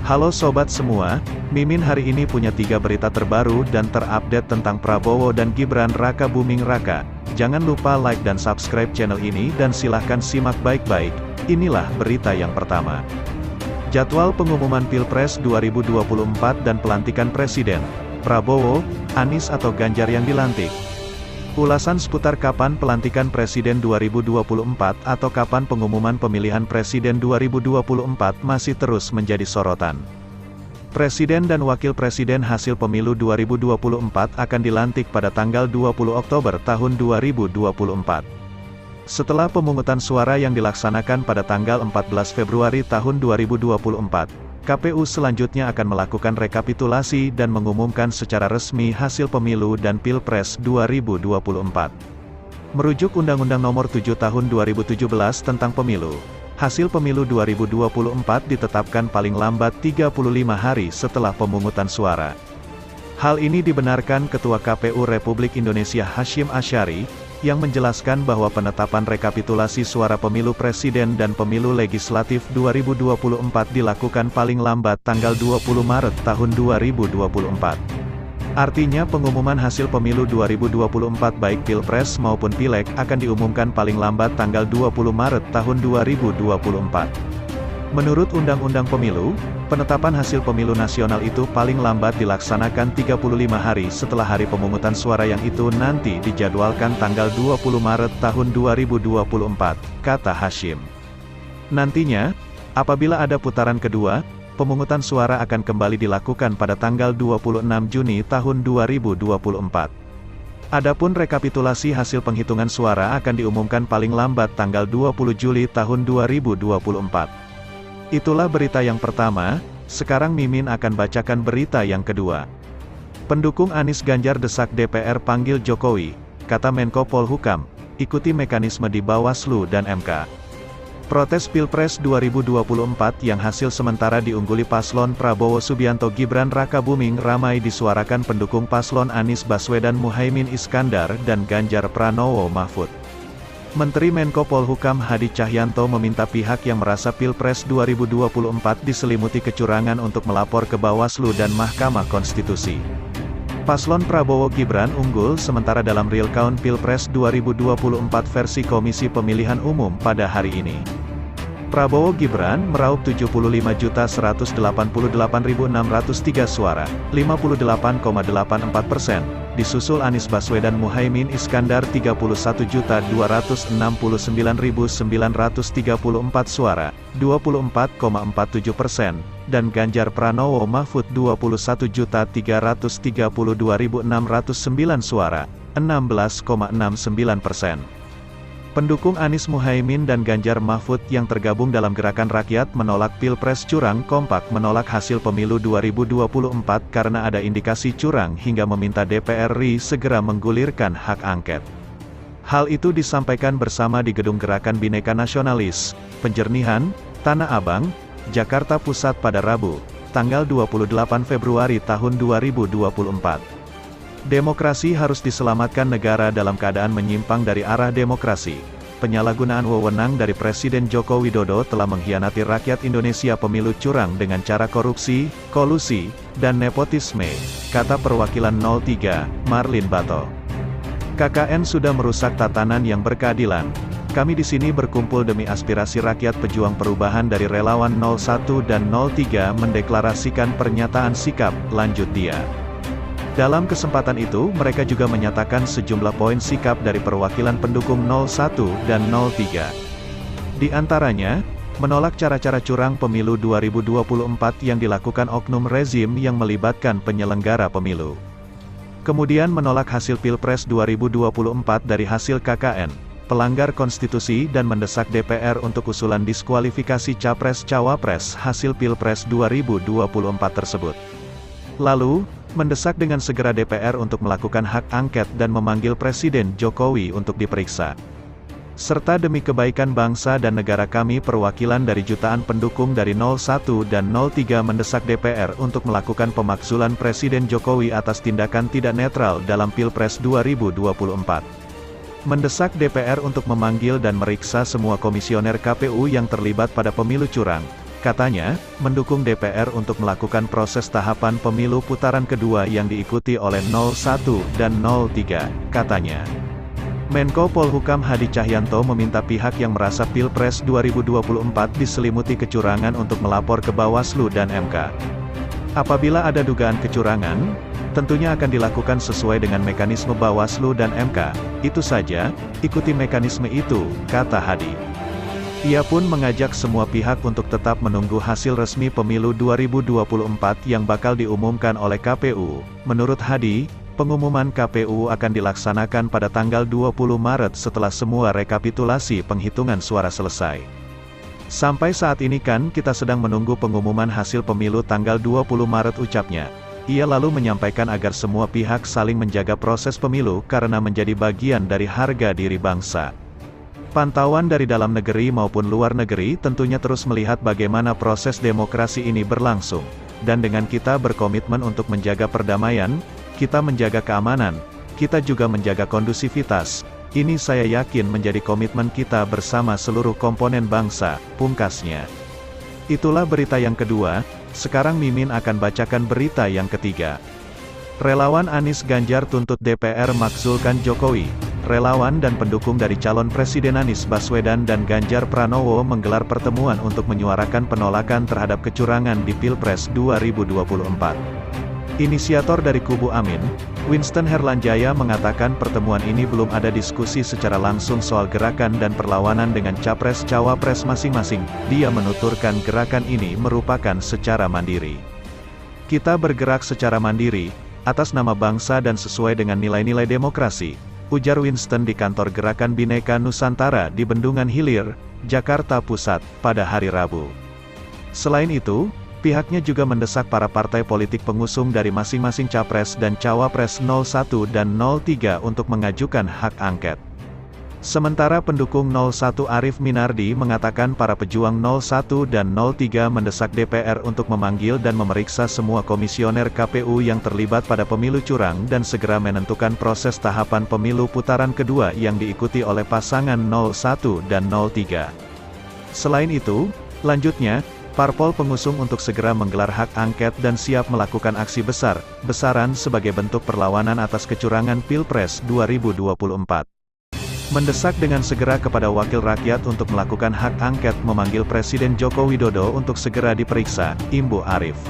Halo sobat semua, Mimin hari ini punya 3 berita terbaru dan terupdate tentang Prabowo dan Gibran Raka Buming Raka. Jangan lupa like dan subscribe channel ini dan silahkan simak baik-baik. Inilah berita yang pertama. Jadwal pengumuman Pilpres 2024 dan pelantikan Presiden. Prabowo, Anies atau Ganjar yang dilantik. Ulasan seputar kapan pelantikan Presiden 2024 atau kapan pengumuman pemilihan Presiden 2024 masih terus menjadi sorotan. Presiden dan Wakil Presiden hasil pemilu 2024 akan dilantik pada tanggal 20 Oktober tahun 2024. Setelah pemungutan suara yang dilaksanakan pada tanggal 14 Februari tahun 2024, KPU selanjutnya akan melakukan rekapitulasi dan mengumumkan secara resmi hasil pemilu dan Pilpres 2024. Merujuk Undang-Undang Nomor 7 Tahun 2017 tentang Pemilu, hasil pemilu 2024 ditetapkan paling lambat 35 hari setelah pemungutan suara. Hal ini dibenarkan Ketua KPU Republik Indonesia Hasyim Asyari, yang menjelaskan bahwa penetapan rekapitulasi suara pemilu presiden dan pemilu legislatif 2024 dilakukan paling lambat tanggal 20 Maret tahun 2024. Artinya pengumuman hasil pemilu 2024 baik Pilpres maupun Pileg akan diumumkan paling lambat tanggal 20 Maret tahun 2024. Menurut Undang-Undang Pemilu, penetapan hasil pemilu nasional itu paling lambat dilaksanakan 35 hari setelah hari pemungutan suara yang itu nanti dijadwalkan tanggal 20 Maret tahun 2024, kata Hasyim. Nantinya, apabila ada putaran kedua, pemungutan suara akan kembali dilakukan pada tanggal 26 Juni tahun 2024. Adapun rekapitulasi hasil penghitungan suara akan diumumkan paling lambat tanggal 20 Juli tahun 2024. Itulah berita yang pertama, sekarang Mimin akan bacakan berita yang kedua. Pendukung Anies Ganjar desak DPR panggil Jokowi, kata Menko Polhukam, ikuti mekanisme di Bawaslu dan MK. Protes Pilpres 2024 yang hasil sementara diungguli paslon Prabowo Subianto Gibran Raka Buming ramai disuarakan pendukung paslon Anies Baswedan Muhaimin Iskandar dan Ganjar Pranowo Mahfud. Menteri Menko Polhukam Hadi Cahyanto meminta pihak yang merasa Pilpres 2024 diselimuti kecurangan untuk melapor ke Bawaslu dan Mahkamah Konstitusi. Paslon Prabowo Gibran unggul sementara dalam real count Pilpres 2024 versi Komisi Pemilihan Umum pada hari ini. Prabowo Gibran meraup 75.188.603 suara, 58,84%, disusul Anies Baswedan Muhaimin Iskandar 31.269.934 suara, 24,47%, dan Ganjar Pranowo Mahfud 21.332.609 suara, 16,69%. Pendukung Anies Muhaimin dan Ganjar Mahfud yang tergabung dalam Gerakan Rakyat Menolak Pilpres Curang kompak menolak hasil pemilu 2024 karena ada indikasi curang hingga meminta DPR RI segera menggulirkan hak angket. Hal itu disampaikan bersama di Gedung Gerakan Bhinneka Nasionalis, Penjernihan, Tanah Abang, Jakarta Pusat pada Rabu, tanggal 28 Februari tahun 2024. Demokrasi harus diselamatkan. Negara dalam keadaan menyimpang dari arah demokrasi. Penyalahgunaan wewenang dari Presiden Joko Widodo telah mengkhianati rakyat Indonesia. Pemilu curang dengan cara korupsi, kolusi, dan nepotisme, kata perwakilan 03, Marlin Bato. KKN sudah merusak tatanan yang berkeadilan. Kami di sini berkumpul demi aspirasi rakyat. Pejuang perubahan dari relawan 01 dan 03 mendeklarasikan pernyataan sikap, lanjut dia. Dalam kesempatan itu, mereka juga menyatakan sejumlah poin sikap dari perwakilan pendukung 01 dan 03. Di antaranya, menolak cara-cara curang pemilu 2024 yang dilakukan oknum rezim yang melibatkan penyelenggara pemilu. Kemudian menolak hasil Pilpres 2024 dari hasil KKN, pelanggar konstitusi dan mendesak DPR untuk usulan diskualifikasi Capres-Cawapres hasil Pilpres 2024 tersebut. Lalu, mendesak dengan segera DPR untuk melakukan hak angket dan memanggil Presiden Jokowi untuk diperiksa. Serta demi kebaikan bangsa dan negara, kami perwakilan dari jutaan pendukung dari 01 dan 03 mendesak DPR untuk melakukan pemakzulan Presiden Jokowi atas tindakan tidak netral dalam Pilpres 2024. Mendesak DPR untuk memanggil dan meriksa semua komisioner KPU yang terlibat pada pemilu curang, Katanya, mendukung DPR untuk melakukan proses tahapan pemilu putaran kedua yang diikuti oleh 01 dan 03, katanya. Menko Polhukam Hadi Cahyanto meminta pihak yang merasa Pilpres 2024 diselimuti kecurangan untuk melapor ke Bawaslu dan MK. Apabila ada dugaan kecurangan, tentunya akan dilakukan sesuai dengan mekanisme Bawaslu dan MK. Itu saja, ikuti mekanisme itu, kata Hadi. Ia pun mengajak semua pihak untuk tetap menunggu hasil resmi pemilu 2024 yang bakal diumumkan oleh KPU. Menurut Hadi, pengumuman KPU akan dilaksanakan pada tanggal 20 Maret setelah semua rekapitulasi penghitungan suara selesai. Sampai saat ini kan kita sedang menunggu pengumuman hasil pemilu tanggal 20 Maret ucapnya. Ia lalu menyampaikan agar semua pihak saling menjaga proses pemilu karena menjadi bagian dari harga diri bangsa. Pantauan dari dalam negeri maupun luar negeri tentunya terus melihat bagaimana proses demokrasi ini berlangsung. Dan dengan kita berkomitmen untuk menjaga perdamaian, kita menjaga keamanan, kita juga menjaga kondusivitas. Ini saya yakin menjadi komitmen kita bersama seluruh komponen bangsa, pungkasnya. Itulah berita yang kedua, sekarang Mimin akan bacakan berita yang ketiga. Relawan Anies Ganjar tuntut DPR makzulkan Jokowi. Relawan dan pendukung dari calon Presiden Anies Baswedan dan Ganjar Pranowo menggelar pertemuan untuk menyuarakan penolakan terhadap kecurangan di Pilpres 2024. Inisiator dari kubu Amin, Winston Herlanjaya mengatakan pertemuan ini belum ada diskusi secara langsung soal gerakan dan perlawanan dengan capres-cawapres masing-masing. Dia menuturkan gerakan ini merupakan secara mandiri. Kita bergerak secara mandiri, atas nama bangsa dan sesuai dengan nilai-nilai demokrasi, ujar Winston di kantor Gerakan Bhinneka Nusantara di Bendungan Hilir, Jakarta Pusat, pada hari Rabu. Selain itu, pihaknya juga mendesak para partai politik pengusung dari masing-masing capres dan cawapres 01 dan 03 untuk mengajukan hak angket. Sementara pendukung 01 Arief Minardi mengatakan para pejuang 01 dan 03 mendesak DPR untuk memanggil dan memeriksa semua komisioner KPU yang terlibat pada pemilu curang dan segera menentukan proses tahapan pemilu putaran kedua yang diikuti oleh pasangan 01 dan 03. Selain itu, lanjutnya, parpol pengusung untuk segera menggelar hak angket dan siap melakukan aksi besar-besaran sebagai bentuk perlawanan atas kecurangan Pilpres 2024. Mendesak dengan segera kepada wakil rakyat untuk melakukan hak angket memanggil Presiden Joko Widodo untuk segera diperiksa, imbu Arief.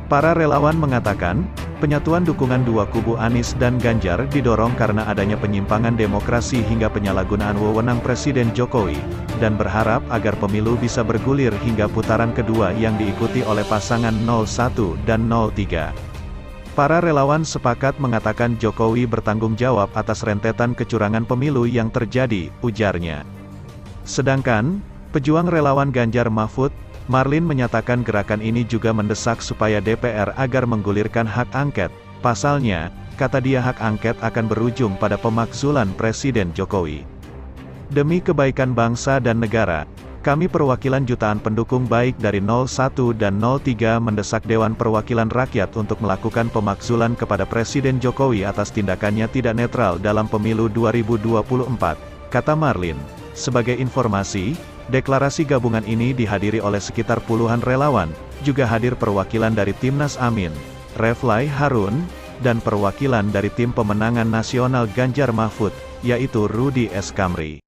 Para relawan mengatakan, penyatuan dukungan dua kubu Anies dan Ganjar didorong karena adanya penyimpangan demokrasi hingga penyalahgunaan wewenang Presiden Jokowi, dan berharap agar pemilu bisa bergulir hingga putaran kedua yang diikuti oleh pasangan 01 dan 03. Para relawan sepakat mengatakan Jokowi bertanggung jawab atas rentetan kecurangan pemilu yang terjadi, ujarnya. Sedangkan, pejuang relawan Ganjar Mahfud, Marlin menyatakan gerakan ini juga mendesak supaya DPR agar menggulirkan hak angket. Pasalnya, kata dia hak angket akan berujung pada pemakzulan Presiden Jokowi. Demi kebaikan bangsa dan negara, kami perwakilan jutaan pendukung baik dari 01 dan 03 mendesak Dewan Perwakilan Rakyat untuk melakukan pemakzulan kepada Presiden Jokowi atas tindakannya tidak netral dalam pemilu 2024, kata Marlin. Sebagai informasi, deklarasi gabungan ini dihadiri oleh sekitar puluhan relawan, juga hadir perwakilan dari Timnas Amin, Reflai Harun, dan perwakilan dari tim pemenangan nasional Ganjar Mahfud, yaitu Rudi S. Kamri.